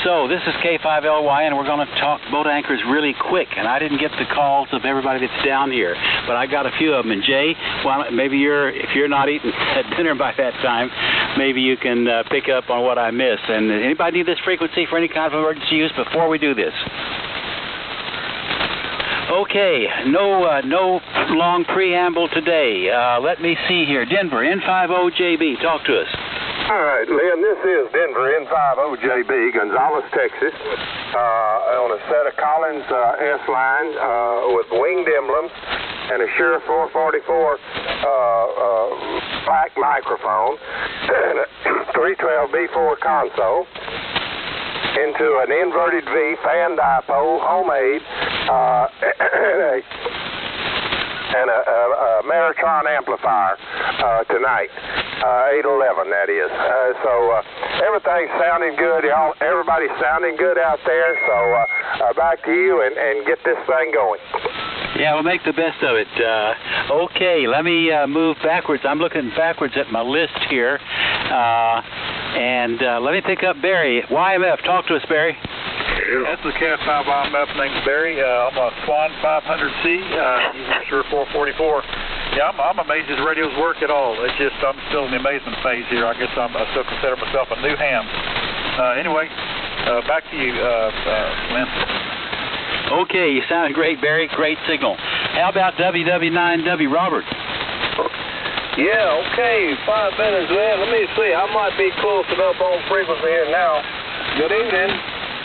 So this is K5LY, and we're going to talk boat anchors really quick. And I didn't get the calls of everybody that's down here, but I got a few of them. And Jay, well, maybe if you're not eating at dinner by that time, maybe you can pick up on what I missed. And anybody need this frequency for any kind of emergency use before we do this? Okay, no long preamble today. Let me see here. Denver, N50JB, talk to us. All right, Lynn, this is Denver, N50JB, Gonzales, Texas, on a set of Collins S-line with winged emblems and a Shure 444 black microphone and a 312B4 console into an inverted V fan dipole, homemade, and a Meritron amplifier tonight, 811 that is. So everything's sounding good. Everybody's sounding good out there. So back to you and get this thing going. Yeah, we'll make the best of it. Okay, let me move backwards. I'm looking backwards at my list here. And let me pick up Barry. YMF, talk to us, Barry. That's the Cat 5 YMF named Barry. I'm a Swan 500C, using Shure 444. Yeah, I'm amazed his radios work at all. It's just I'm still in the amazement phase here. I guess I still consider myself a new ham. Anyway, back to you, Lynn. Okay, you sound great, Barry. Great signal. How about WW9W, Robert? Yeah, okay, 5 minutes, Lynn. Let me see. I might be close enough on frequency here now. Good evening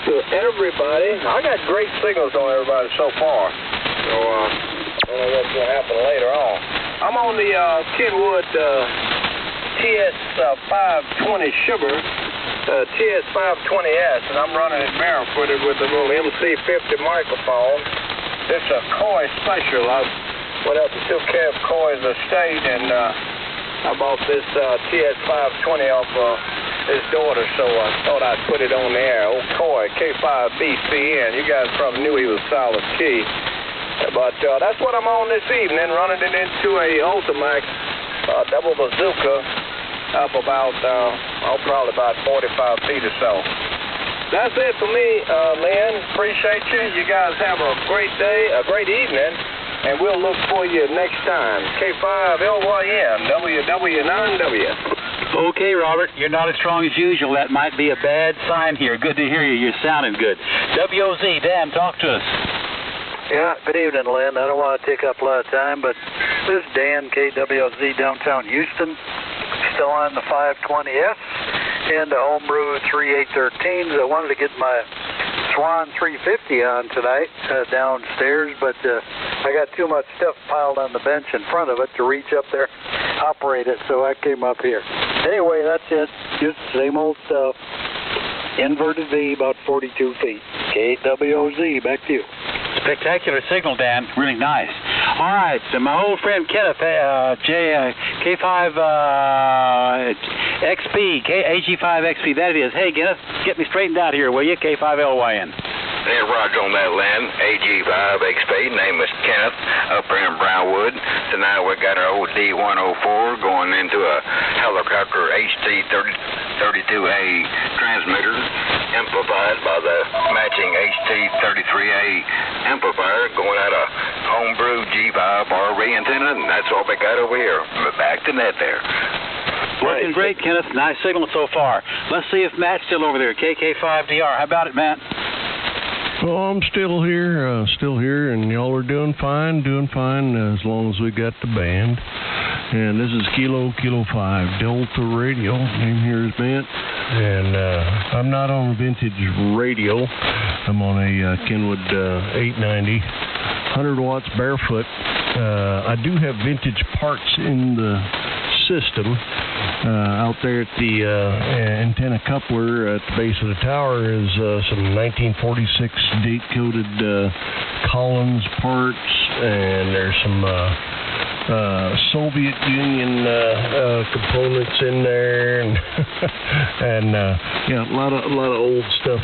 to everybody. I got great signals on everybody so far. So, I don't know what's going to happen later on. I'm on the Kenwood TS520 Sugar, TS520S, and I'm running it barrel-footed with the little MC50 microphone. This is a Coy Special. I went up to 2 Cab Coy's estate, and I bought this TS520 off his daughter, so I thought I'd put it on the air. Old Coy, K5BCN. You guys probably knew he was solid key. But that's what I'm on this evening, running it into a Ultimax double bazooka up about, probably about 45 feet or so. That's it for me, Lynn. Appreciate you. You guys have a great day, a great evening, and we'll look for you next time. K5LYN, WW9W. Okay, Robert, you're not as strong as usual. That might be a bad sign here. Good to hear you. You're sounding good. WOZ, Dan, talk to us. Yeah, good evening, Lynn. I don't want to take up a lot of time, but this is Dan, KWZ, downtown Houston. Still on the 520S and the Homebrew 3813s. I wanted to get my Swan 350 on tonight downstairs, but I got too much stuff piled on the bench in front of it to reach up there, operate it, so I came up here. Anyway, that's it. Just same old stuff. Inverted V, about 42 feet. KWOZ, back to you. Spectacular signal, Dan. Really nice. All right, so my old friend Kenneth, K5 XP, AG5XP, that it is. Hey, Kenneth, get me straightened out here, will you? K5LYN. Hey, Roger on that land, AG5XP, name is Kenneth, up here in Brownwood. Tonight we got our old D104 going into a helicopter HT32A transmitter, amplified by the matching HT33A amplifier, going out a Homebrew G5 RV antenna, and that's what we got over here. Back to net there. Working great, Kenneth. Nice signal so far. Let's see if Matt's still over there, KK5DR. How about it, Matt? Well, I'm still here, and y'all are doing fine, as long as we got the band. And this is Kilo 5 Delta Radio. Name here is Matt. And I'm not on a vintage radio. I'm on a Kenwood 890, 100 watts barefoot. I do have vintage parts in the system. Out there at the antenna coupler at the base of the tower is some 1946 date-coded Collins parts, and there's some Soviet Union components in there, and yeah, a lot of old stuff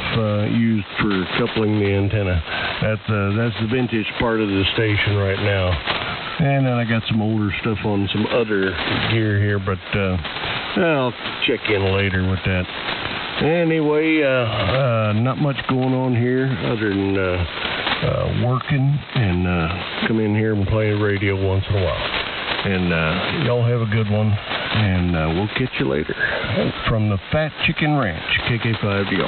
used for coupling the antenna. That's the vintage part of the station right now. And then I got some older stuff on some other gear here, but I'll check in later with that. Anyway, not much going on here other than working and come in here and play radio once in a while. And y'all have a good one, and we'll catch you later. From the Fat Chicken Ranch, KK5DO.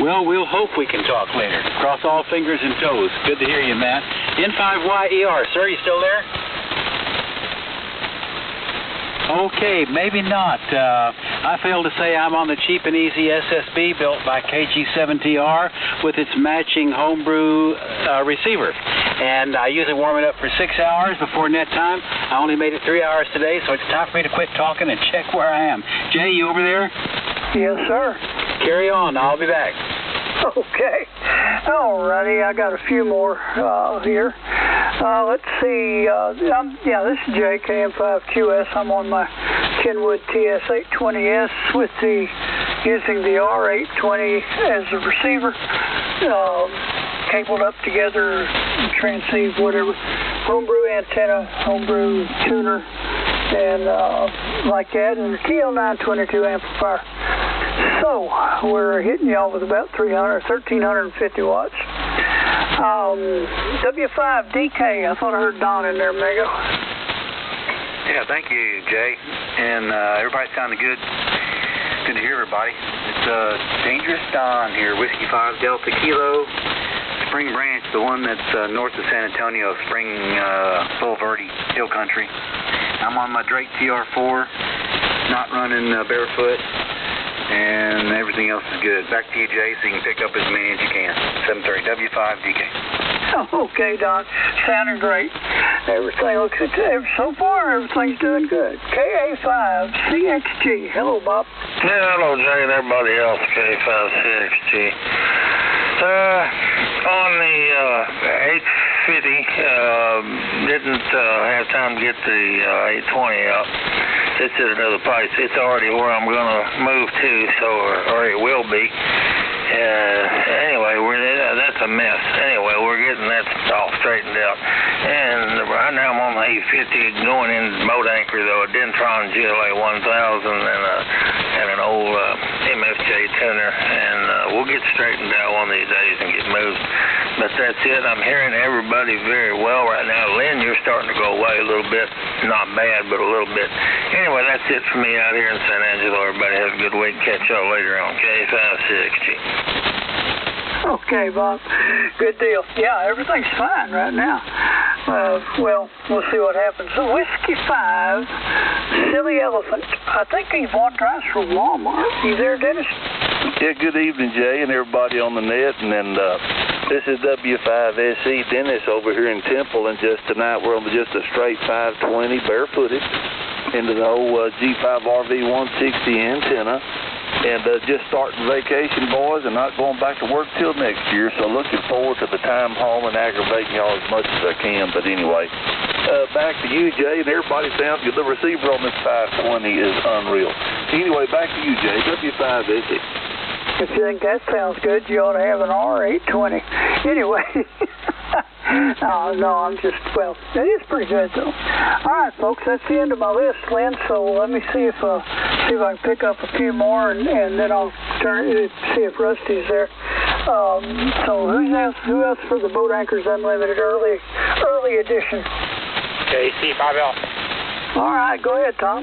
Well, we'll hope we can talk later. Cross all fingers and toes. Good to hear you, Matt. N5YER, sir, you still there? Okay, maybe not. I failed to say I'm on the cheap and easy SSB built by KG7TR with its matching homebrew receiver. And I usually warm it up for 6 hours before net time. I only made it 3 hours today, so it's time for me to quit talking and check where I am. Jay, you over there? Yes, sir. Carry on. I'll be back. Okay. All righty. I got a few more here. Let's see. This is JKM5QS. I'm on my Kenwood TS820S using the R820 as a receiver, cabled up together, transceive, whatever. Homebrew antenna, homebrew tuner, and like that, and a TL922 amplifier. So we're hitting y'all with about 1,350 watts. W5DK, I thought I heard Don in there, Mego. Yeah, thank you, Jay. And everybody sounded good. Good to hear everybody. It's Dangerous Don here, Whiskey 5 Delta Kilo, Spring Branch, the one that's north of San Antonio, Spring Boulevardy Hill Country. I'm on my Drake TR4, not running barefoot, and everything else is good. Back to you, Jay, so you can pick up as many as you can. 730 W5DK. Okay, Don. Sounding great. Everything looks good. So far, everything's doing good. KA5CXG. Hello, Bob. Yeah, hello, Jay, and everybody else. KA5CXG. On the 850, didn't have time to get the 820 out. It's at another place. It's already where I'm going to move to, or it will be. Anyway, that's a mess. Anyway, we're getting that all straightened out. And right now I'm on the 850 going in boat anchor, though, a Dentron GLA 1000 and an old MFJ tuner. And we'll get straightened out one of these days and get moved. But that's it. I'm hearing everybody very well right now. Lynn, you're starting to go away a little bit. Not bad, but a little bit. Anyway, that's it for me out here in San Angelo. Everybody have a good week. Catch y'all later on KA5CXG. Okay, Bob. Good deal. Yeah, everything's fine right now. Well, we'll see what happens. So Whiskey 5, Silly Elephant. I think he bought drives from Walmart. You there, Dennis? Yeah, good evening, Jay, and everybody on the net. And this is W5SE Dennis over here in Temple. And just tonight we're on just a straight 520 barefooted into the old G5 RV 160 antenna. And just starting vacation, boys, and not going back to work till next year. So looking forward to the time home and aggravating y'all as much as I can. But anyway, back to you, Jay, and everybody sounds good. The receiver on this 520 is unreal. Anyway, back to you, Jay. W5SE. If you think that sounds good, you ought to have an R820. Anyway. No, it is pretty good, though. All right, folks, that's the end of my list, Lynn, so let me see if I can pick up a few more, and then I'll see if Rusty's there. So who else for the Boat Anchors Unlimited early edition? KC5L. All right, go ahead, Tom.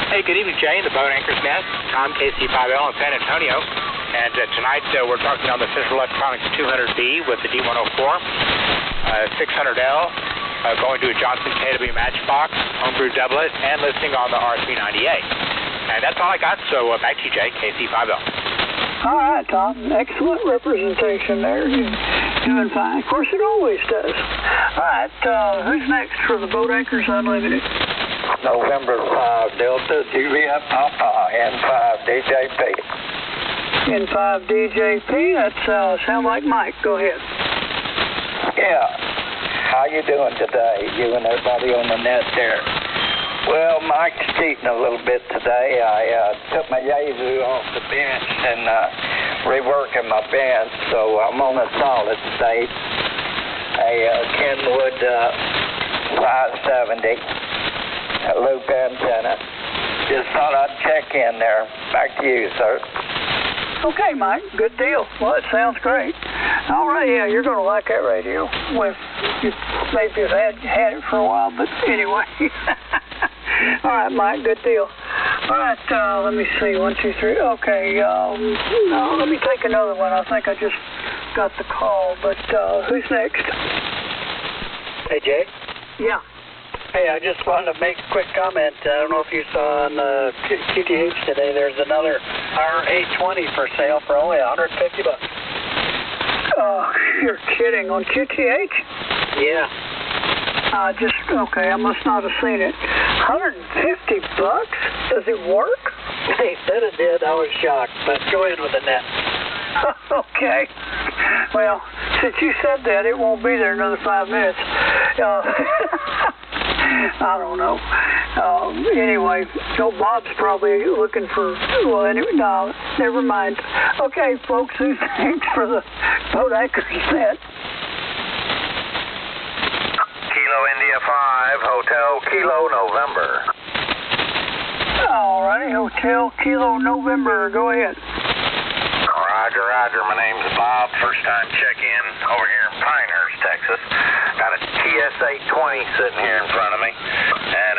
Hey, good evening, Jay, the Boat Anchors Nest. Tom, KC5L in San Antonio. And tonight we're talking on the Central Electronics 200B with the D104, 600L, going to a Johnson KW Matchbox, homebrew doublet, and listening on the R398. And that's all I got, so back to you, Jay, KC5L. All right, Tom. Excellent representation there. You're doing fine. Of course, it always does. All right, who's next for the Boat Anchors Unlimited? November 5, Delta, Juliet, Papa, N5, DJP. N5 DJP, that sound like Mike. Go ahead. Yeah. How you doing today, you and everybody on the net there? Well, Mike's cheating a little bit today. I took my Yaesu off the bench and reworking my bench, so I'm on a solid state. A Kenwood 570, a loop antenna. Just thought I'd check in there. Back to you, sir. Okay, Mike, good deal. Well, it sounds great. All right, yeah, you're going to like that radio. Well, you maybe have had it for a while, but anyway. All right, Mike, good deal. All right, let me see, 1, 2, 3. Okay, no, let me take another one. I think I just got the call, but who's next? Hey, Jay. Yeah. Hey, I just wanted to make a quick comment. I don't know if you saw on QTH today, there's another R820 for sale for only $150. You're kidding. On QTH? Yeah. Okay, I must not have seen it. $150? Does it work? He said it did. I was shocked, but go ahead with the net. Okay. Well, since you said that, it won't be there another 5 minutes. I don't know. Anyway, so Bob's probably looking for, well, anyway, no, never mind. Okay, folks, who's thanks for the Boat Anchors net? Kilo India 5, Hotel Kilo November. All righty, Hotel Kilo November. Go ahead. Roger, Roger. My name's Bob. First time check-in over here in Pinehurst, Texas. Got a TS-820 sitting here in front of me. And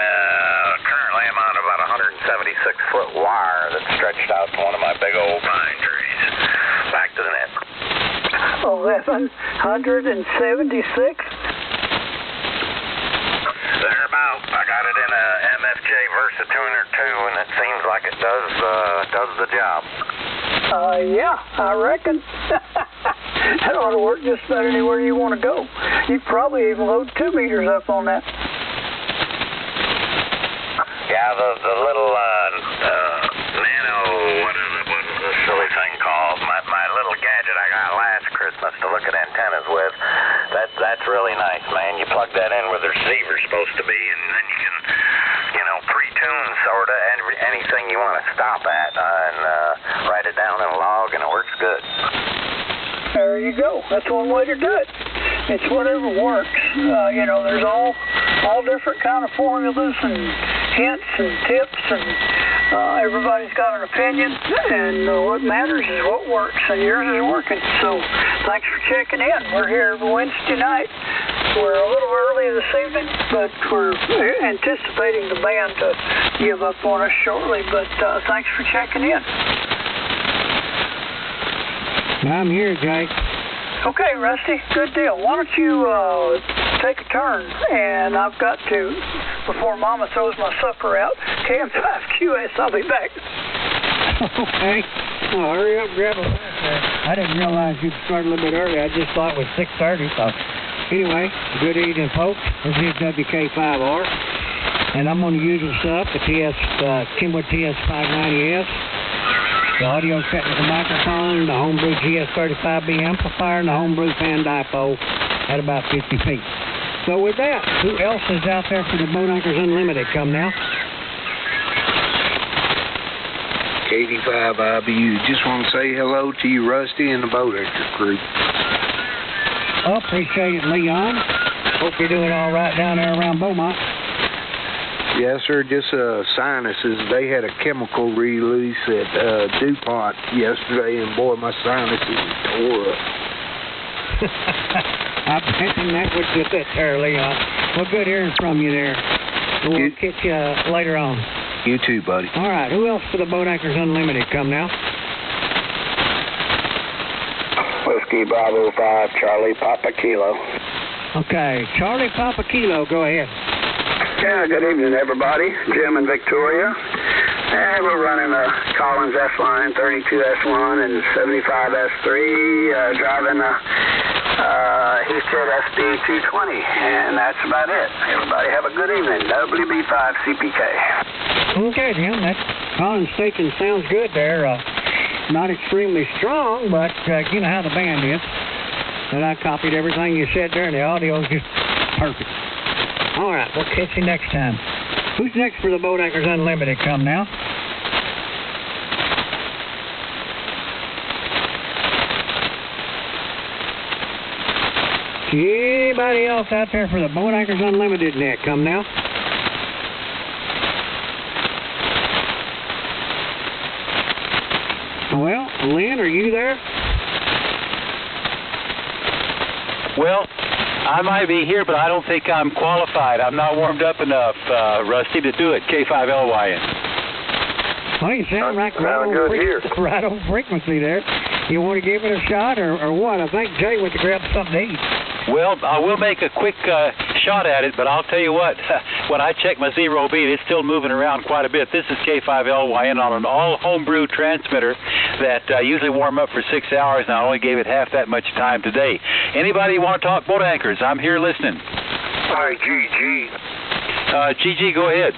currently I'm on about a 176-foot wire that's stretched out to one of my big old pine trees. Back to the net. 1,176? Thereabout. I got it in a MFJ Versatuner 2, and it seems like it does the job. Yeah, I reckon. That ought to work just about anywhere you want to go. You probably even load 2 meters up on that. Yeah, the little nano, what is the silly thing called? My little gadget I got last Christmas to look at antennas with. That's really nice, man. You plug that in where the receiver's supposed to be, and then you can, pre-tune sort of anything you want to stop at and write it down in a log, and it works good. There you go. That's one way to do it. It's whatever works. There's all different kind of formulas and hints and tips, and everybody's got an opinion, and what matters is what works, and yours is working. So thanks for checking in. We're here every Wednesday night. We're a little early this evening, but we're anticipating the band to give up on us shortly, but thanks for checking in. I'm here, Jay. Okay, Rusty, good deal. Why don't you take a turn, and I've got to, before Mama throws my supper out, KM5QS, I'll be back. Okay. Well, hurry up, grab a lunch there. I didn't realize you'd start a little bit early. I just thought it was 6:30, so anyway, good evening, folks. This is WK5R, and I'm on the usual stuff, the Kenwood TS590S. The audio technical microphone, the Homebrew GS35B amplifier, and the Homebrew fan dipole at about 50 feet. So with that, who else is out there for the Boat Anchors Unlimited? Come now. KD5IBU. Just want to say hello to you, Rusty, and the Boat Anchor crew. Oh, appreciate it, Leon. Hope you're doing all right down there around Beaumont. Yes, sir. Just sinuses. They had a chemical release at DuPont yesterday, and boy, my sinuses tore up. I bet that would get that there, Leon. Well, good hearing from you there. We'll catch you later on. You too, buddy. All right. Who else for the Boat Anchors Unlimited? Come now. Whiskey Bravo 5, Charlie Papa Kilo. Okay. Charlie Papa Kilo, go ahead. Yeah, good evening, everybody. Jim and Victoria. And we're running a Collins S-Line 32S1 and 75S3, driving a Heathkit SD220, and that's about it. Everybody have a good evening. WB5CPK. Okay, Jim, that Collins station sounds good there. Not extremely strong, but you know how the band is. And I copied everything you said there, and the audio is just perfect. All right, we'll catch you next time. Who's next for the Boat Anchors Unlimited? Come now. Anybody else out there for the Boat Anchors Unlimited net? Come now. Well, Lynn, are you there? Well, I might be here, but I don't think I'm qualified. I'm not warmed up enough, Rusty, to do it. K5LYN. Well, you sound like right on frequency there. You want to give it a shot or what? I think Jay went to grab something to eat. Well, I will make a quick shot at it, but I'll tell you what, when I check my zero beat, it's still moving around quite a bit. This is K5LYN on an all-homebrew transmitter that I usually warm up for 6 hours, and I only gave it half that much time today. Anybody want to talk boat anchors? I'm here listening. Hi, GG. GG, go ahead.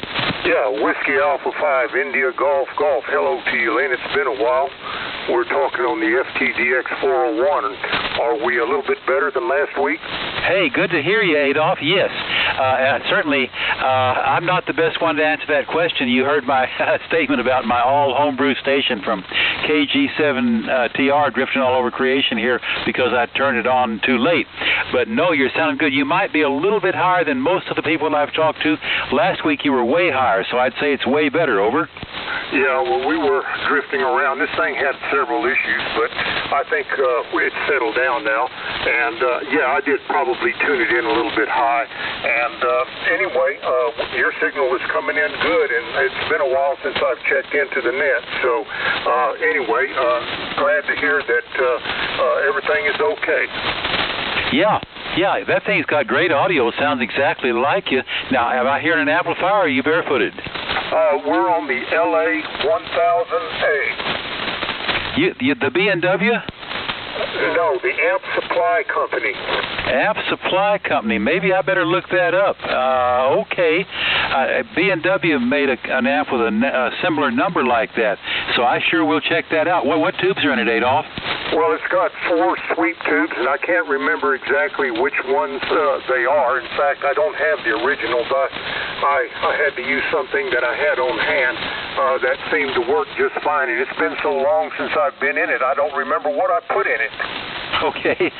Yeah, Whiskey Alpha 5, India Golf. Hello to you, Lynn. It's been a while. We're talking on the FTDX 401. Are we a little bit better than last week? Hey, good to hear you, Adolph. Yes. Certainly, I'm not the best one to answer that question. You heard my statement about my all-homebrew station from KG7TR drifting all over creation here because I turned it on too late. But no, you're sounding good. You might be a little bit higher than most of the people I've talked to. Last week you were way higher, so I'd say it's way better. Over. Yeah, well, we were drifting around. This thing had several issues, but I think it's settled down now. And, yeah, I did probably tune it in a little bit high. And anyway, your signal is coming in good, and it's been a while since I've checked into the net. So anyway, glad to hear that everything is okay. Yeah, that thing's got great audio. It sounds exactly like you. Now, am I hearing an amplifier, or are you barefooted? We're on the LA 1000A. The B&W? No, the Amp Supply Company. Amp Supply Company. Maybe I better look that up. Okay. B&W made an amp with a similar number like that, so I sure will check that out. What tubes are in it, Adolph? Well, it's got 4 sweep tubes, and I can't remember exactly which ones they are. In fact, I don't have the originals. I had to use something that I had on hand that seemed to work just fine, and it's been so long since I've been in it, I don't remember what I put in it. Okay.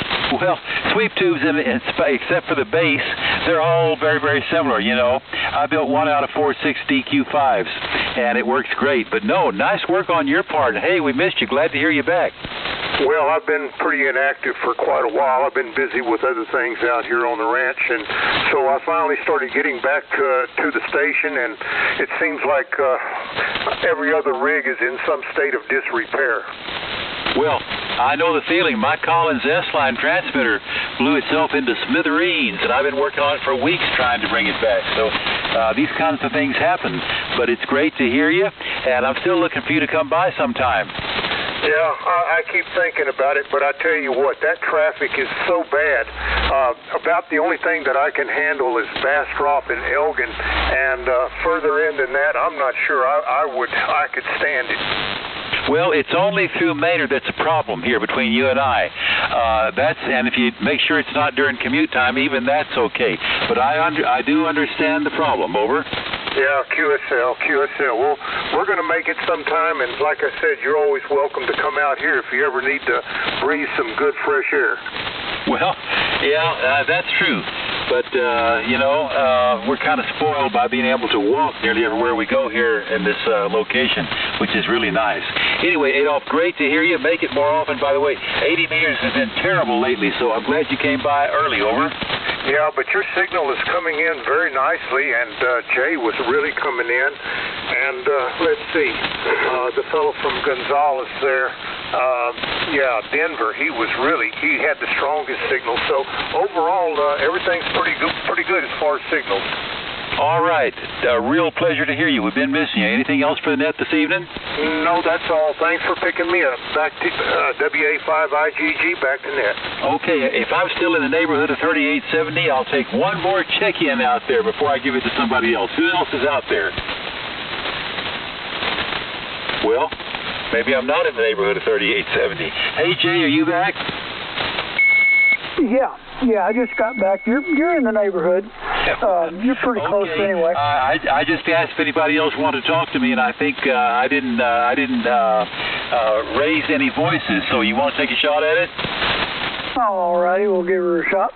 Well, sweep tubes, except for the base, they're all very, very similar, you know. I built one out of 4.6 DQ5s, and it works great. But no, nice work on your part. Hey, we missed you. Glad to hear you back. Well, I've been pretty inactive for quite a while. I've been busy with other things out here on the ranch, and so I finally started getting back to the station, and it seems like every other rig is in some state of disrepair. Well, I know the feeling. My Collins S-Line transmitter blew itself into smithereens, and I've been working on it for weeks trying to bring it back. So these kinds of things happen, but it's great to hear you, and I'm still looking for you to come by sometime. Yeah, I keep thinking about it, but I tell you what, that traffic is so bad. About the only thing that I can handle is Bastrop and Elgin, and further in than that, I'm not sure I could stand it. Well, it's only through Maynard that's a problem here between you and I. And if you make sure it's not during commute time, even that's okay. But I do understand the problem. Over. Yeah, QSL. Well, we're going to make it sometime, and like I said, you're always welcome to come out here if you ever need to breathe some good fresh air. Well, yeah, that's true. But, we're kind of spoiled by being able to walk nearly everywhere we go here in this location, which is really nice. Anyway, Adolph, great to hear you. Make it more often. By the way, 80 meters has been terrible lately, so I'm glad you came by early. Over. Yeah, but your signal is coming in very nicely, and Jay was really coming in. And let's see, the fellow from Gonzales there, Denver, he had the strongest signal. So overall, everything's pretty good as far as signals. All right. A real pleasure to hear you. We've been missing you. Anything else for the net this evening? No, that's all. Thanks for picking me up. Back to WA5IGG, back to net. Okay. If I'm still in the neighborhood of 3870, I'll take one more check-in out there before I give it to somebody else. Who else is out there? Well, maybe I'm not in the neighborhood of 3870. Hey, Jay, are you back? Yeah, I just got back. You're in the neighborhood. You're pretty close anyway. I just asked if anybody else wanted to talk to me, and I think I didn't raise any voices. So you want to take a shot at it? All righty, we'll give her a shot.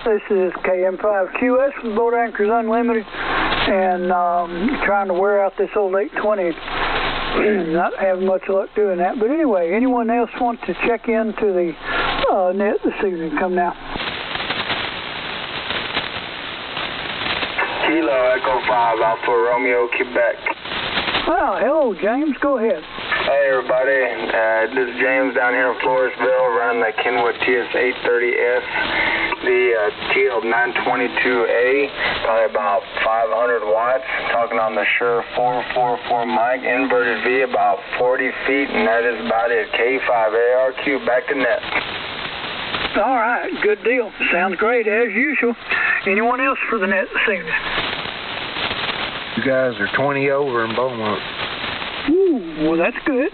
This is KM5QS with Boat Anchors Unlimited, and trying to wear out this old 820 not having much luck doing that. But anyway, anyone else want to check into the net this evening? Come now. Kilo Echo 5 Alpha Romeo, Quebec. Well, hello, James. Go ahead. Hey, everybody. This is James down here in Floresville running the Kenwood TS830S, the TL922A, probably about 500 watts. Talking on the Shure 444 mic, inverted V about 40 feet, and that is about it. K5ARQ, back to net. All right, good deal. Sounds great, as usual. Anyone else for the net this evening? You guys are 20 over in Beaumont. Ooh, well, that's good.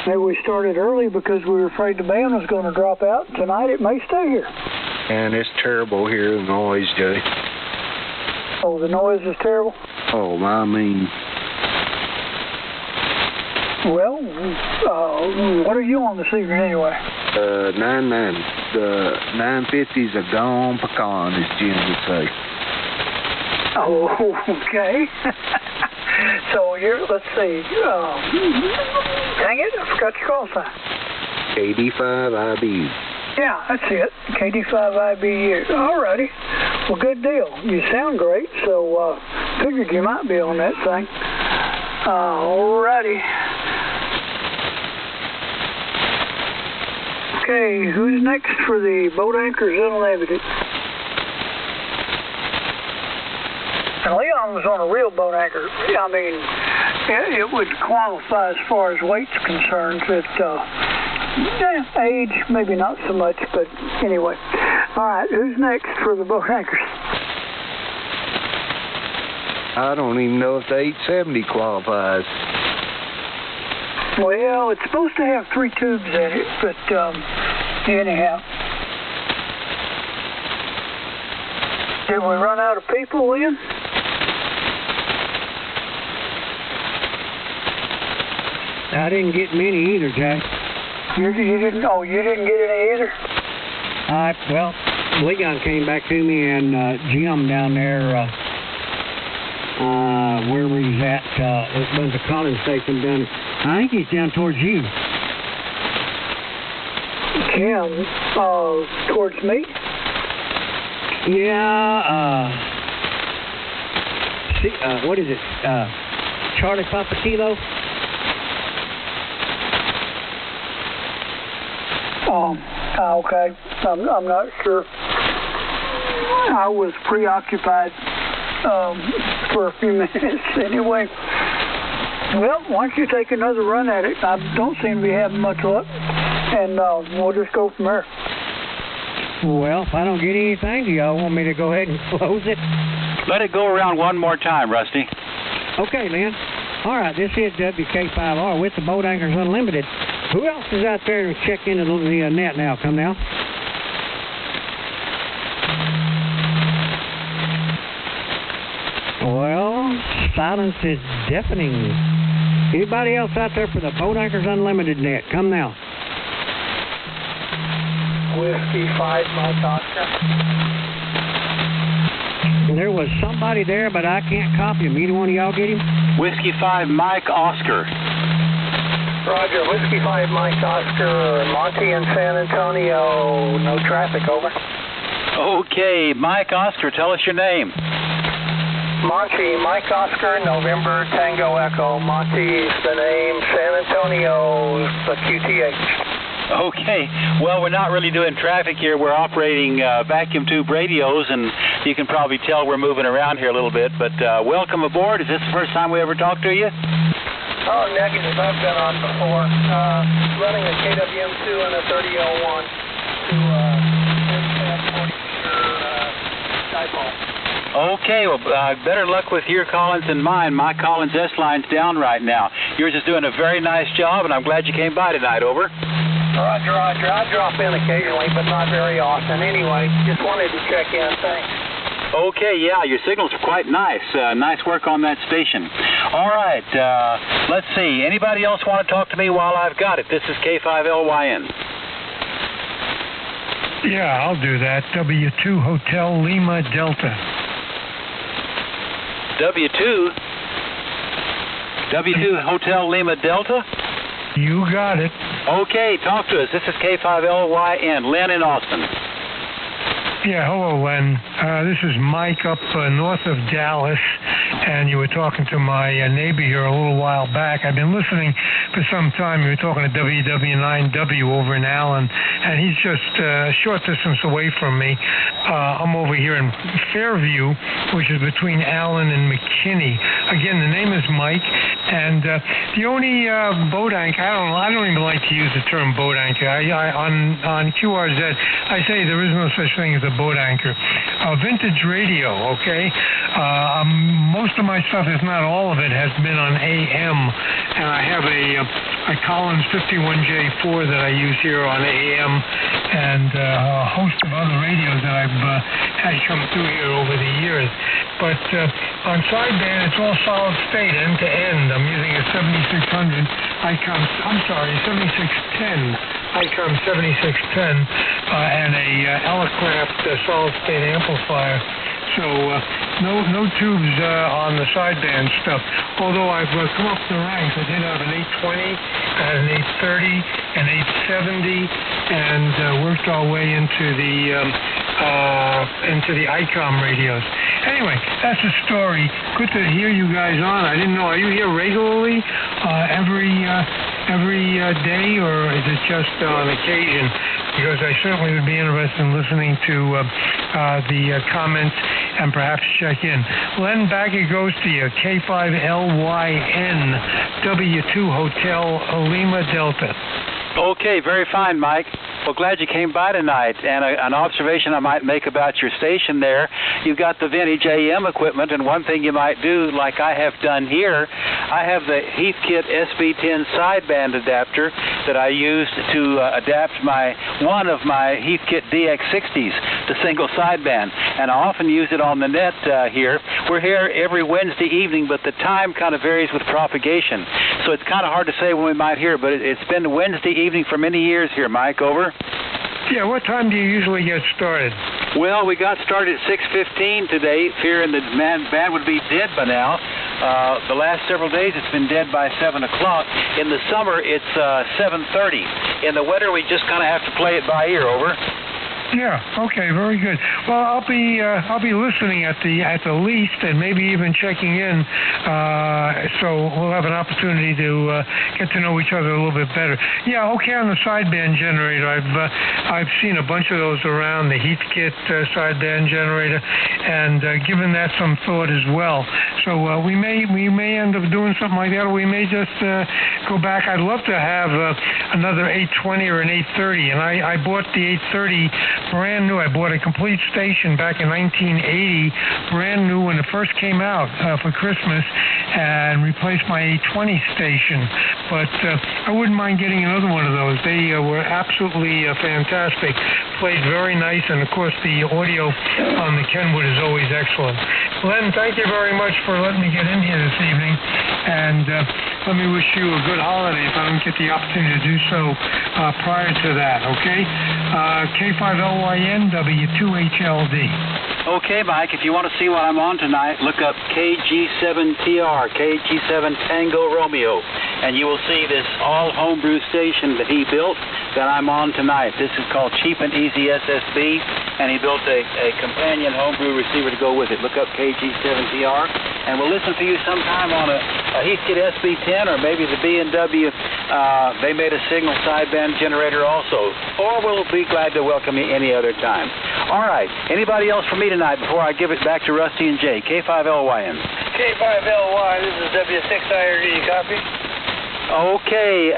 Maybe we started early because we were afraid the band was going to drop out. Tonight it may stay here. And it's terrible here, the noise, Jay. Oh, the noise is terrible? Oh, I mean... Well, what are you on this evening anyway? 990. The 950's a gone pecan, as Jim would say. Oh, okay. So let's see. Dang it, I forgot your call sign. KD5IBU. Yeah, that's it. KD5IBU. All righty. Well, good deal. You sound great, so figured you might be on that thing. All righty. Okay, who's next for the Boat Anchors Unlimited? And Leon was on a real boat anchor. I mean, it would qualify as far as weight's concerned. Age, maybe not so much, but anyway. All right, who's next for the Boat Anchors? I don't even know if the 870 qualifies. Well, it's supposed to have 3 tubes in it, but anyhow. Did we run out of people, Lynn? I didn't get many either, Jay. You didn't? Oh, you didn't get any either? Well, Leon came back to me, and Jim down there, where he's at, it was a calling station down. I think he's down towards you. Jim, towards me? Yeah. What is it? Charlie Papa Kilo. Okay. I'm not sure. I was preoccupied for a few minutes anyway. Well, why don't you take another run at it? I don't seem to be having much luck, and we'll just go from there. Well, if I don't get anything, do y'all want me to go ahead and close it? Let it go around one more time, Rusty. Okay, Lynn. All right, this is WK5R with the Boat Anchors Unlimited. Who else is out there to check into the net now? Come now. Well, silence is deafening. Anybody else out there for the Boat Anchors Unlimited net? Come now. Whiskey 5 Mike Oscar. There was somebody there, but I can't copy him. Either one of y'all get him? Whiskey 5 Mike Oscar. Roger, Whiskey 5 Mike Oscar, Monty in San Antonio. No traffic, over. Okay, Mike Oscar, tell us your name. Monty, Mike Oscar, November Tango Echo. Monty's the name, San Antonio, the QTH. Okay, well, we're not really doing traffic here. We're operating vacuum tube radios, and you can probably tell we're moving around here a little bit. But welcome aboard. Is this the first time we ever talked to you? Oh, negative. I've been on before. Running a KWM2 and a 30L1 to 40 dipole. Okay, well, better luck with your Collins than mine. My Collins S-line's down right now. Yours is doing a very nice job, and I'm glad you came by tonight. Over. Roger. I drop in occasionally, but not very often. Anyway, just wanted to check in. Thanks. Okay, yeah, your signals are quite nice. Nice work on that station. All right, let's see. Anybody else want to talk to me while I've got it? This is K5LYN. Yeah, I'll do that. W2 Hotel Lima Delta. W2 Hotel Lima Delta? You got it. Okay, talk to us. This is K5LYN, Len in Austin. Yeah, hello, Len. This is Mike up north of Dallas, and you were talking to my neighbor here a little while back. I've been listening for some time. You were talking to WW9W over in Allen, and he's just a short distance away from me. I'm over here in Fairview, which is between Allen and McKinney. Again, the name is Mike, and the only boat anchor, I don't even like to use the term boat anchor. On QRZ, I say there is no such thing as a boat anchor. Vintage radio, okay? Most of my stuff, if not all of it, has been on AM, and I have a Collins 51J4 that I use here on AM, and a host of other radios that I've had come through here over the years. But on sideband, it's all solid state, end to end. I'm using a 7600 ICOM, 7610 ICOM 7610, and a Elecraft solid state amplifier. So no tubes on the sideband stuff. Although I've come up the ranks, I did have an 820, an 830, an 870, and worked our way into the ICOM radios. Anyway, that's the story. Good to hear you guys on. I didn't know. Are you here regularly, every day, or is it just on occasion? Because I certainly would be interested in listening to the comments and perhaps check in. Len, back it goes to you. K5LYN, W2 Hotel Lima Delta. Okay, very fine, Mike. Well, glad you came by tonight. And an observation I might make about your station there, you've got the vintage AM equipment, and one thing you might do, like I have done here, I have the Heathkit SB10 sideband adapter that I used to adapt one of my Heathkit DX60s to single sideband, and I often use it on the net here. We're here every Wednesday evening, but the time kind of varies with propagation, so it's kind of hard to say when we might hear, but it's been Wednesday evening for many years here, Mike. Over. Yeah, what time do you usually get started? Well, we got started at 6:15 today, fearing the band would be dead by now. The last several days it's been dead by 7 o'clock. In the summer it's 7:30. In the winter we just kind of have to play it by ear. Over. Yeah. Okay. Very good. Well, I'll be listening at the least, and maybe even checking in. So we'll have an opportunity to get to know each other a little bit better. Yeah. Okay. On the sideband generator, I've seen a bunch of those around, the Heathkit sideband generator, and given that some thought as well. So we may end up doing something like that, or we may just go back. I'd love to have another 820 or an 830, and I bought the 830. Brand new. I bought a complete station back in 1980, brand new when it first came out for Christmas, and replaced my 820 station. But I wouldn't mind getting another one of those. They were absolutely fantastic. Played very nice, and of course the audio on the Kenwood is always excellent. Len, thank you very much for letting me get in here this evening, and let me wish you a good holiday if I don't get the opportunity to do so prior to that, okay? K5LYN, W2HLD. Okay, Mike, if you want to see what I'm on tonight, look up KG7TR, KG7 Tango Romeo, and you will see this all-homebrew station that he built that I'm on tonight. This is called Cheap and Easy SSB, and he built a companion homebrew receiver to go with it. Look up KG7TR, and we'll listen for you sometime on a Heathkit SB10 or maybe the B&W. They made a signal sideband generator also, or we'll be glad to welcome you any other time. All right, anybody else for me tonight before I give it back to Rusty and Jay? K5LYN. K5LY, this is W6IRD, copy? Okay,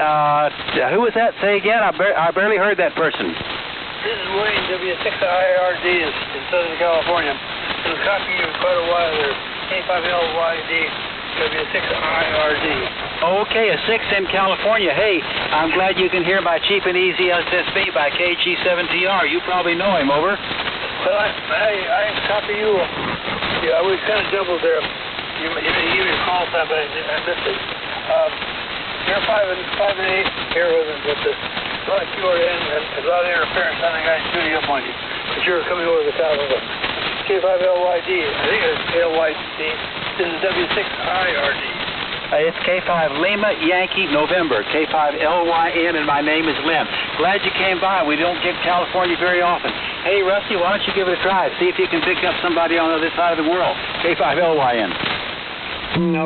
who was that? Say again, I barely heard that person. This is Wayne, W6IRD in Southern California. I was copying you for quite a while there. K5LYD, W6IRD. Okay, a 6 in California. Hey, I'm glad you can hear my Cheap and Easy SSB by KG7TR. You probably know him. Over. Well, I copy you. Yeah, we kind of doubled there. You didn't call that, but I missed it. You're 5 and 8 here with us, but a lot of QRN and a lot of interference. I think I shooting up on you, but you're coming over the top of it. K5LYD. I think it's LYD. This is W6IRD. It's K5 Lima Yankee November, K5 LYN, and my name is Len. Glad you came by. We don't get California very often. Hey, Rusty, why don't you give it a try? See if you can pick up somebody on the other side of the world. K5 LYN.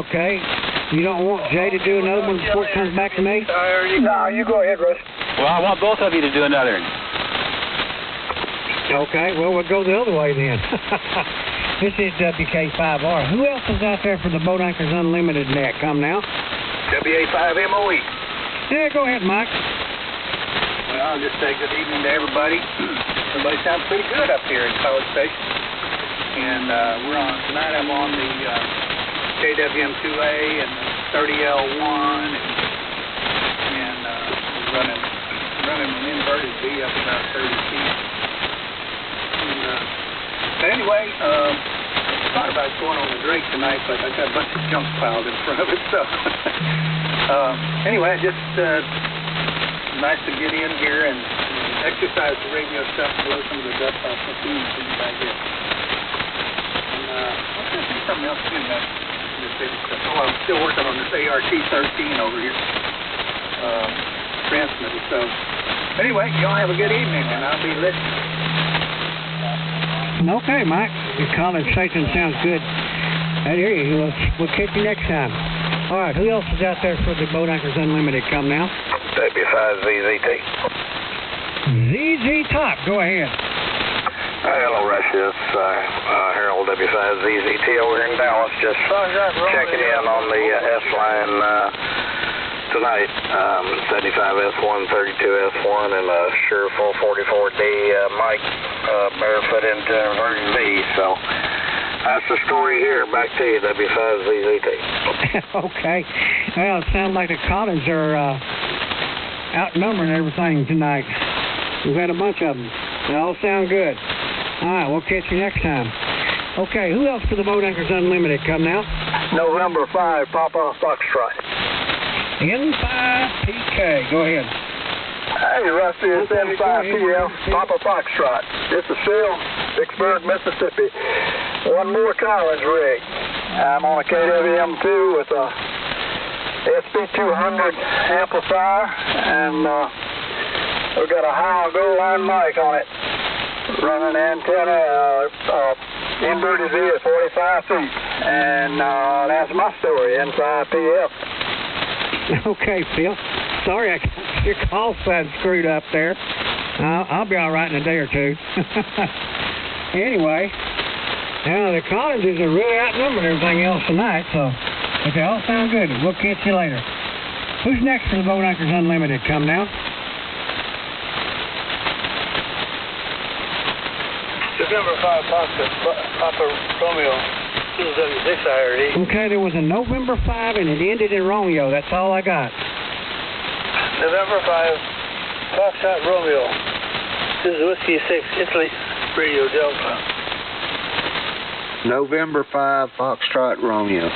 Okay. You don't want Jay to do another one before it comes back to me? No, you go ahead, Rusty. Well, I want both of you to do another. Okay, well, we'll go the other way then. This is WK5R. Who else is out there for the Boat Anchors Unlimited net? Come now. WA5MOE. Yeah, go ahead, Mike. Well, I'll just say good evening to everybody. Everybody sounds pretty good up here in College Station. And tonight I'm on the KWM2A and the 30L1 and running an inverted V up about 30 feet. But anyway, I thought about going on the Drake tonight, but I got a bunch of junk piled in front of it. So anyway, just nice to get in here and exercise the radio stuff, blow some of the dust off the fumes and things like that. And I'm going to do something else too now. I'm still working on this ART-13 over here, transmitter. So anyway, y'all have a good evening, and I'll be listening. Okay, Mike. Your college station sounds good. I hear you. We'll catch you next time. All right, who else is out there for the Boat Anchors Unlimited? Come now. W5ZZT. ZZ Top, go ahead. Hello, Russia. It's Harold W5ZZT over here in Dallas. Just checking in on the S-line tonight. 75S1, 32S1, and a Shure 444D mic barefoot into version V. So that's the story here. Back to you, W5ZZT. Okay. Well, it sounds like the Collins are outnumbering everything tonight. We've had a bunch of them. They all sound good. All right, we'll catch you next time. Okay, who else for the Boat Anchors Unlimited? Come now. November 5, Papa Foxtrot. N5PK, go ahead. Hey, Rusty, it's N5PF, Papa Foxtrot. This is Phil, Vicksburg, Mississippi. One more Collins rig. I'm on a KWM2 with a SP200 amplifier, and we've got a high gold line mic on it. Running antenna, inverted V at 45 feet. And that's my story, N5PF. Okay, Phil. Sorry, your call sign screwed up there. I'll be all right in a day or two. Anyway, the Collinses are really outnumbered everything else tonight, so but they all sound good. We'll catch you later. Who's next for the Boat Anchors Unlimited? Come now. November 5, Papa Romeo. This is W6IRD. Okay, there was a November 5 and it ended in Romeo. That's all I got. November 5, Foxtrot Romeo. This is Whiskey 6, Italy, Radio Delta. November 5, Foxtrot Romeo.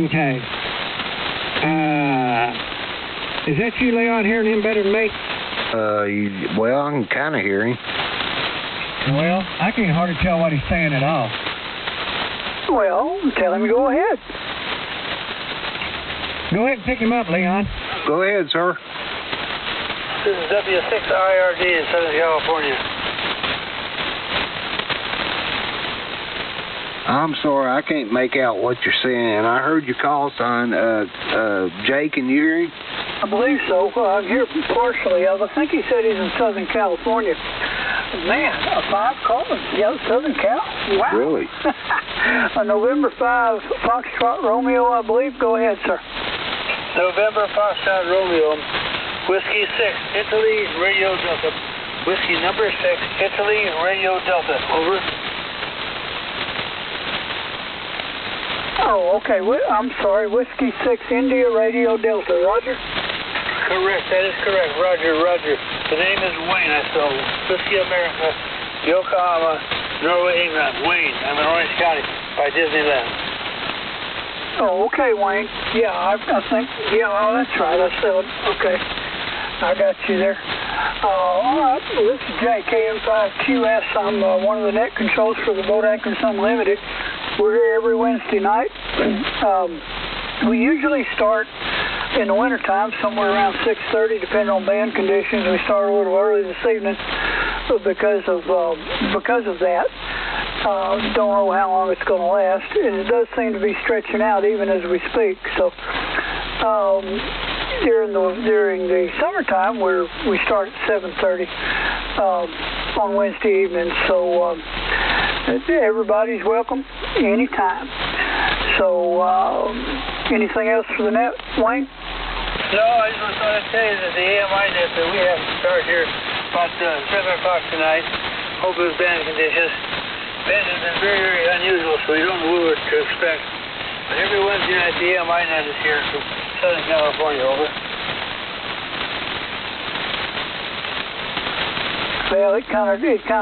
Okay. Is that you, Leon, hearing him better than me? Well, I can kind of hear him. Well, I can't hardly tell what he's saying at all. Well, tell him to go ahead. Go ahead and pick him up, Leon. Go ahead, sir. This is W6IRD in Southern California. I'm sorry, I can't make out what you're saying. I heard your call sign. Jay, can you hear him? I believe so. I hear partially. I think he said he's in Southern California. Man, a 5 Collins. Yeah, Southern Cal. Wow. Really? A November 5 Foxtrot Romeo, I believe. Go ahead, sir. November Foxtrot Romeo. Whiskey 6, Italy, Radio Delta. Whiskey number 6, Italy, Radio Delta. Over. Oh, okay. I'm sorry. Whiskey 6, India, Radio Delta. Roger? Correct. That is correct. Roger, Roger. The name is Wayne. I spell Whiskey America, Yokohama, Norway, England. Wayne. I'm in Orange County by Disneyland. Oh, okay, Wayne. Yeah, I think. Yeah, oh, that's right. I spelled. Okay. I got you there. All right. Well, this is JKM5QS. I'm one of the net controls for the Boat Anchors Unlimited. we're here every Wednesday night. We usually start in the wintertime, somewhere around 6:30, depending on band conditions. We start a little early this evening because of that. Don't know how long it's going to last, and it does seem to be stretching out even as we speak. So during the summertime, we start at 7:30 on Wednesday evenings. So everybody's welcome anytime. So anything else for the net, Wayne? No, I just want to tell you that the AMI net that we have to start here about 7 o'clock tonight. Hope it was band conditions. Band has been very, very unusual, so we don't know what to expect. But every Wednesday night, the AMI net is here from Southern California. Over. Well, it kind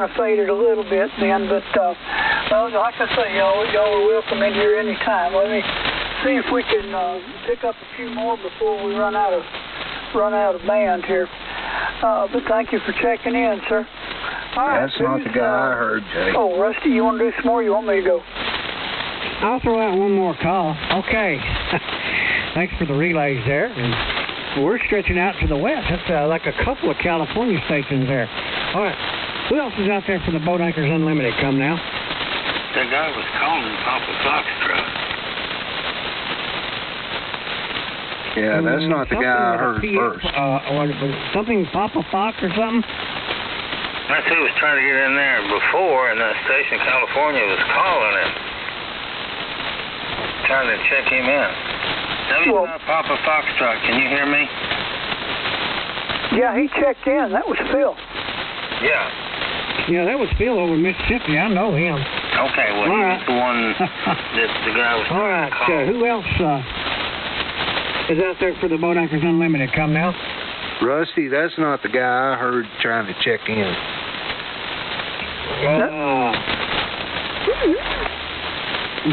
of faded a little bit then, but well, like I say, y'all are welcome in here anytime. Let me see if we can pick up a few more before we run out of band here. But thank you for checking in, sir. All right, that's not the guy I heard, Jay. Oh, Rusty, you want to do some more? You want me to go? I'll throw out one more call. Okay. Thanks for the relays there. And we're stretching out to the west. That's like a couple of California stations there. All right. Who else is out there for the Boat Anchors Unlimited? Come now. That guy was calling Papa Foxtrot. Yeah, that's not the guy I heard first. Something Papa Fox or something? That's who was trying to get in there before, and that station California was calling him. Trying to check him in. Papa Foxtrot, can you hear me? Yeah, he checked in. That was Phil. Yeah. Yeah, that was Phil over in Mississippi. I know him. Okay, well, he's the one that the guy was all right, who else is out there for the Boat Anchors Unlimited? Come now. Rusty, that's not the guy I heard trying to check in.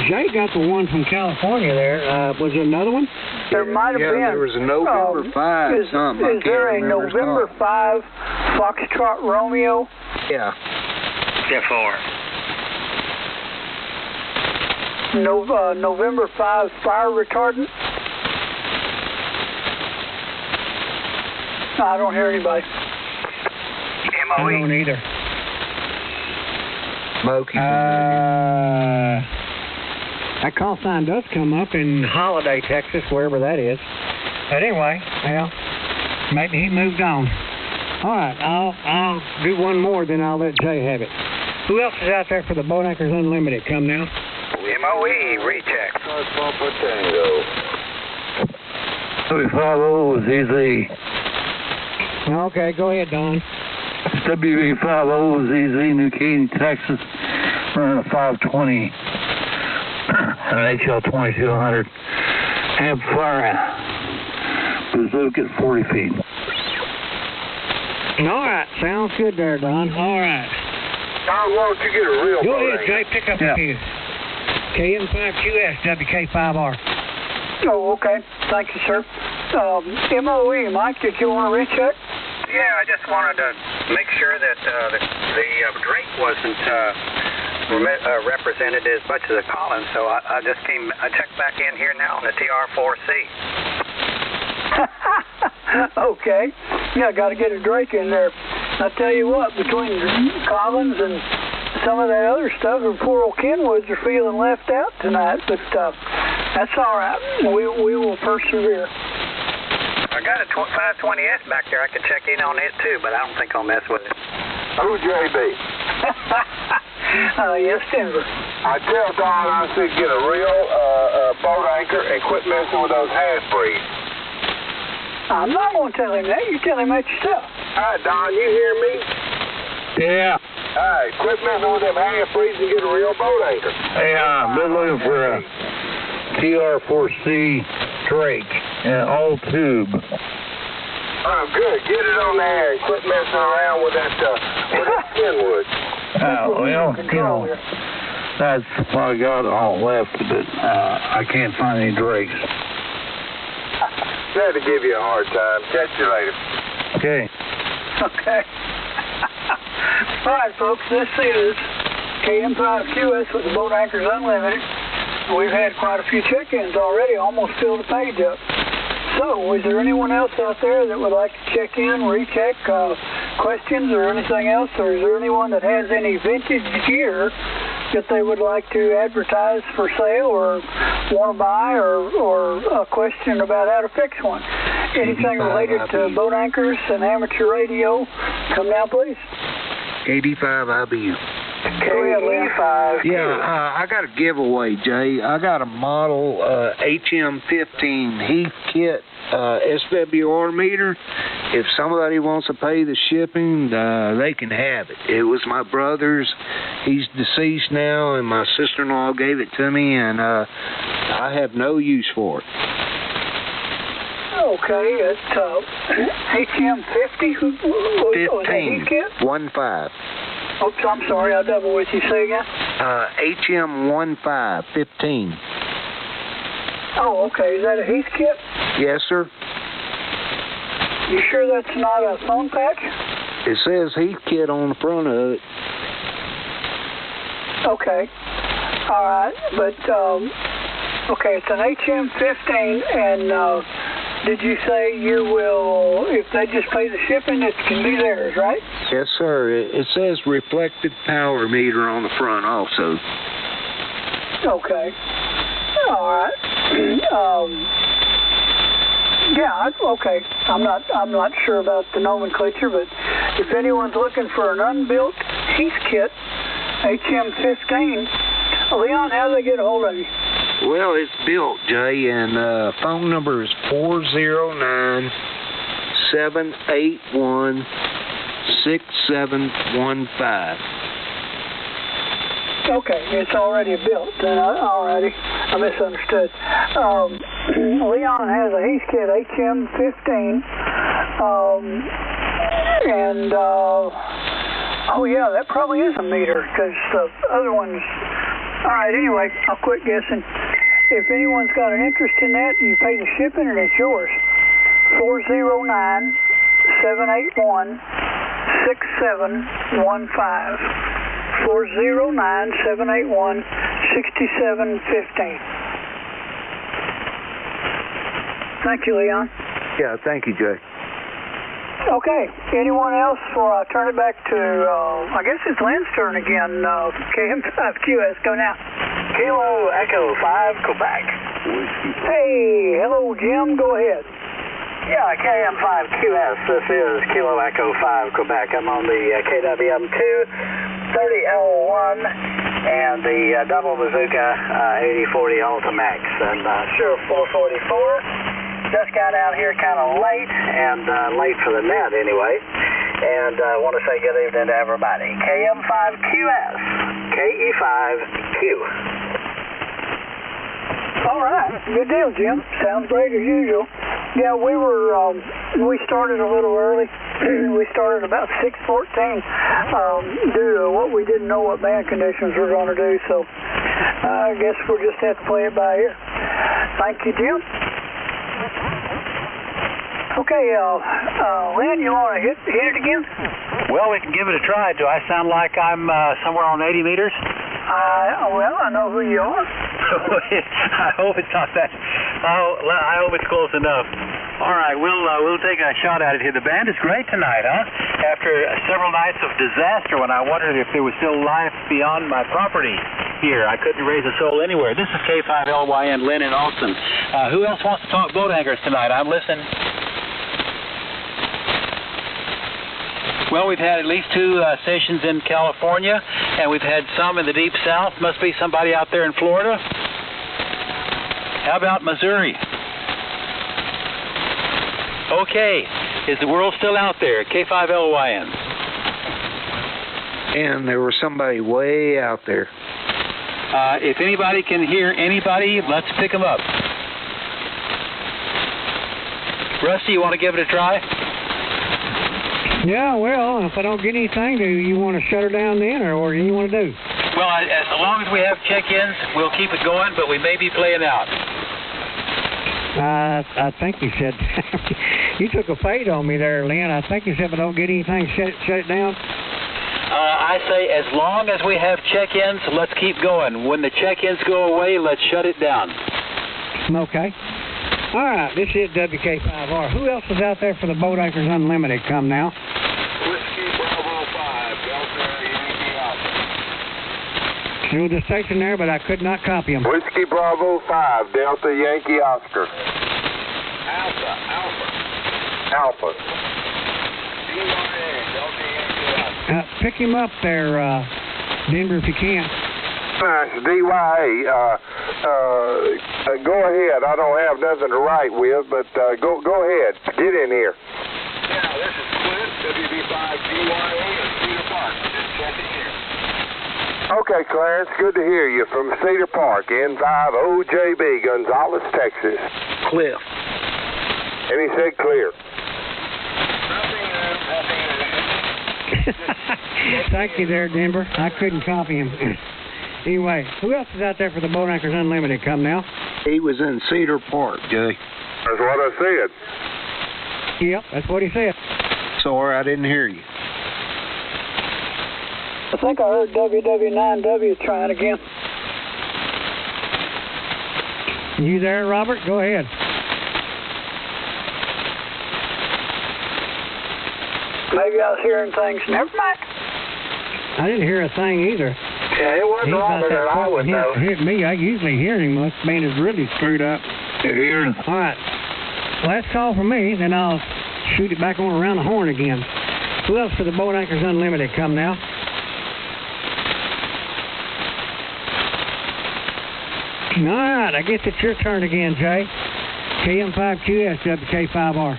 Jay got the one from California there. Was there another one? There might have been. There was a November 5 something. Is there a November 5 Foxtrot Romeo? Yeah. Therefore. November 5 fire retardant? No, I don't hear anybody. I don't either. Smokey. That call sign does come up in Holiday, Texas, wherever that is. But anyway, well, maybe he moved on. All right, I'll do one more, then I'll let Jay have it. Who else is out there for the Boat Anchors Unlimited? Come now. MOE, recheck. Tango. 350 ZZ. Okay, go ahead, Don. WV50 ZZ, New Caney, Texas. Running a 520 and an HL 2200 amplifier. Bazooka at 40 feet. All right, sounds good there, Don. All right. Don, why don't you get a real Go ahead, Jay, pick up the fuse. KM5QS, WK5R. Oh, okay. Thank you, sir. MOE, Mike, did you want to recheck? Yeah, I just wanted to make sure that the Drake wasn't represented as much as the Collins, so I checked back in here now on the TR4C. Okay. Yeah, got to get a Drake in there. I tell you what, between Collins and some of that other stuff, poor old Kenwoods are feeling left out tonight, but that's all right. We will persevere. I got a 520S back there. I could check in on it too, but I don't think I'll mess with it. Who's JB? Yes, Denver. I tell Don I said get a real boat anchor and quit messing with those half-breeds. I'm not going to tell him that. You tell him that yourself. All right, Don, you hear me? Yeah. All right, quit messing with them half-breeds and get a real boat anchor. Hey, I've been looking for a TR4C Drake and all tube. Oh, good. Get it on there and quit messing around with that Kenwood. Well, you know, that's what I got all left, but I can't find any Drakes. Glad to give you a hard time. Catch you later. Okay. Okay. All right, folks, this is KM5QS with the Boat Anchors Unlimited. We've had quite a few check-ins already, almost filled the page up. So, is there anyone else out there that would like to check in, recheck questions or anything else? Or is there anyone that has any vintage gear that they would like to advertise for sale or want to buy, or a question about how to fix one? Anything related to boat anchors and amateur radio, come down, please. 85 IBU. KE5. Yeah, I got a giveaway, Jay. I got a model HM15 Heath Kit SWR meter. If somebody wants to pay the shipping, they can have it. It was my brother's. He's deceased now, and my sister-in-law gave it to me, and I have no use for it. Okay, it's HM50. 15. 1-5. Oops, I'm sorry, I'll double with you. Say again? HM15, 15. Oh, okay. Is that a Heath kit? Yes, sir. You sure that's not a phone patch? It says Heath kit on the front of it. Okay. All right, but, okay, it's an HM15, and did you say you will, if they just pay the shipping, it can be theirs, right? Yes, sir. It says reflected power meter on the front also. Okay. All right. Yeah, okay. I'm not sure about the nomenclature, but if anyone's looking for an unbuilt Heath kit, HM15, Leon, how do they get a hold of you? Well, it's built, Jay, and phone number is 409-781-6715. Okay, it's already built. Alrighty, I misunderstood. Leon has a Heath kit HM15, and oh yeah, that probably is a meter because the other one's. All right, anyway, I'll quit guessing. If anyone's got an interest in that, you pay the shipping and it's yours. 409-781-6715. 409-781-6715. Thank you, Leon. Yeah, thank you, Jay. Okay, anyone else before I turn it back to, I guess it's Lynn's turn again, KM5QS, go now. Kilo Echo 5, Quebec. Hey, hello, Jim, go ahead. Yeah, KM5QS, this is Kilo Echo 5, Quebec. I'm on the KWM2 30L1 and the double bazooka 8040 Ultimax, and sure 444. Just got out here kind of late, and late for the net anyway, and I want to say good evening to everybody. KM5QS, KE5Q. All right, good deal, Jim. Sounds great as usual. Yeah, we started a little early. We started about 6:14 due to what we didn't know what band conditions were going to do, so I guess we'll just have to play it by ear. Thank you, Jim. Okay, Lynn, you want to hit it again? Well, we can give it a try. Do I sound like I'm somewhere on 80 meters? Well, I know who you are. I hope it's not that. I hope it's close enough. All right, we'll take a shot at it here. The band is great tonight, huh? After several nights of disaster when I wondered if there was still life beyond my property here. I couldn't raise a soul anywhere. This is K5LYN, Lynn in Austin. Who else wants to talk boat anchors tonight? I'm listening. Well, we've had at least 2 stations in California, and we've had some in the Deep South. Must be somebody out there in Florida. How about Missouri? Okay. Is the world still out there? K5LYN. And there was somebody way out there. If anybody can hear anybody, let's pick them up. Rusty, you want to give it a try? Yeah, well, if I don't get anything, do you want to shut her down then, or what do you want to do? Well, as long as we have check-ins, we'll keep it going, but we may be playing out. I think you said, you took a fade on me there, Lynn. I think you said if I don't get anything, shut it down. I say as long as we have check-ins, let's keep going. When the check-ins go away, let's shut it down. Okay. All right, this is WK5R. Who else is out there for the Boat Anchors Unlimited? Come now. Whiskey Bravo 5, Delta Yankee Alpha. Through the station there, but I could not copy him. Whiskey Bravo 5, Delta Yankee Oscar. Alpha. Pick him up there, Denver, if you can. Nice, DYA. Go ahead. I don't have nothing to write with, but go ahead. Get in here. Yeah, this is Clint, WB5DYA in Cedar Park. Just checking here. Okay, Clarence, good to hear you from Cedar Park, N5OJB, Gonzales, Texas. Cliff. And he said clear. Thank you there, Denver. I couldn't copy him. Anyway, who else is out there for the Boat Anchors Unlimited? Come now. He was in Cedar Park, Jay. That's what I said. Yep, that's what he said. Sorry, I didn't hear you. I think I heard WW9W trying again. You there, Robert? Go ahead. Maybe I was hearing things. Never mind. I didn't hear a thing either. Yeah, it wasn't Robert that I would know. Hit me. I usually hear him. This man is really screwed up. All right. Last call from me, then I'll shoot it back on around the horn again. Who else for the Boat Anchors Unlimited? Come now. All right, I guess it's your turn again, Jay. KM5QS, WK5R.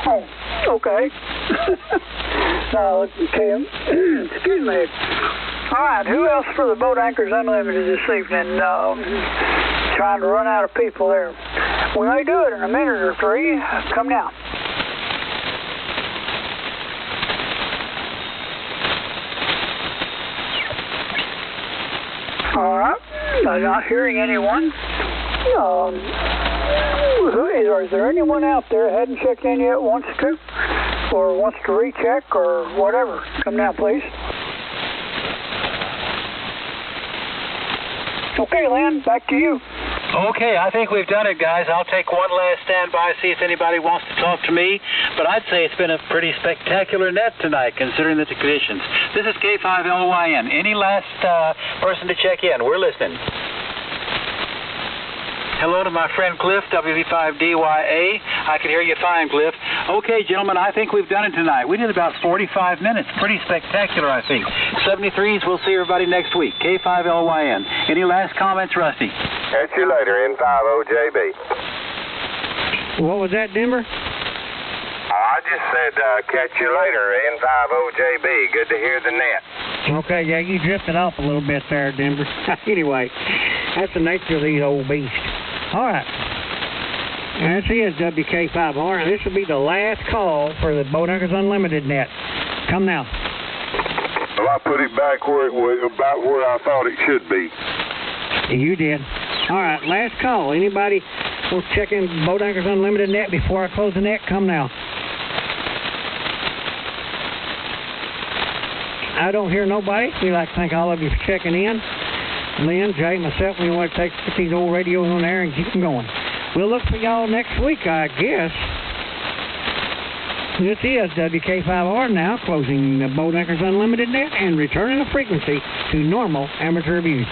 Oh, okay. Excuse me. All right, who else for the Boat Anchors Unlimited this evening? Trying to run out of people there. We may do it in a minute or three. Come now. All right. I'm not hearing anyone. Is there anyone out there hadn't checked in yet, wants to, or wants to recheck, or whatever? Come now, please. Okay, Lynn, back to you. Okay, I think we've done it, guys. I'll take one last standby, see if anybody wants to talk to me. But I'd say it's been a pretty spectacular net tonight, considering the conditions. This is K5LYN. Any last person to check in? We're listening. Hello to my friend Cliff, WV5DYA. I can hear you fine, Cliff. Okay, gentlemen, I think we've done it tonight. We did about 45 minutes. Pretty spectacular, I think. 73s, we'll see everybody next week. K5LYN. Any last comments, Rusty? Catch you later, N5OJB. What was that, Denver? I just said catch you later, N5OJB. Good to hear the net. Okay, yeah, you drifted off a little bit there, Denver. Anyway, that's the nature of these old beasts. All right. And this is WK5R, and this will be the last call for the Boat Anchors Unlimited net. Come now. Well, I put it back where it was, about where I thought it should be. You did. All right, last call. Anybody want to check in Boat Anchors Unlimited net before I close the net? Come now. I don't hear nobody. We'd like to thank all of you for checking in. Lynn, Jay, myself, we want to put these old radios on there and keep them going. We'll look for y'all next week, I guess. This is WK5R now, closing the Boat Anchors Unlimited net and returning the frequency to normal amateur views.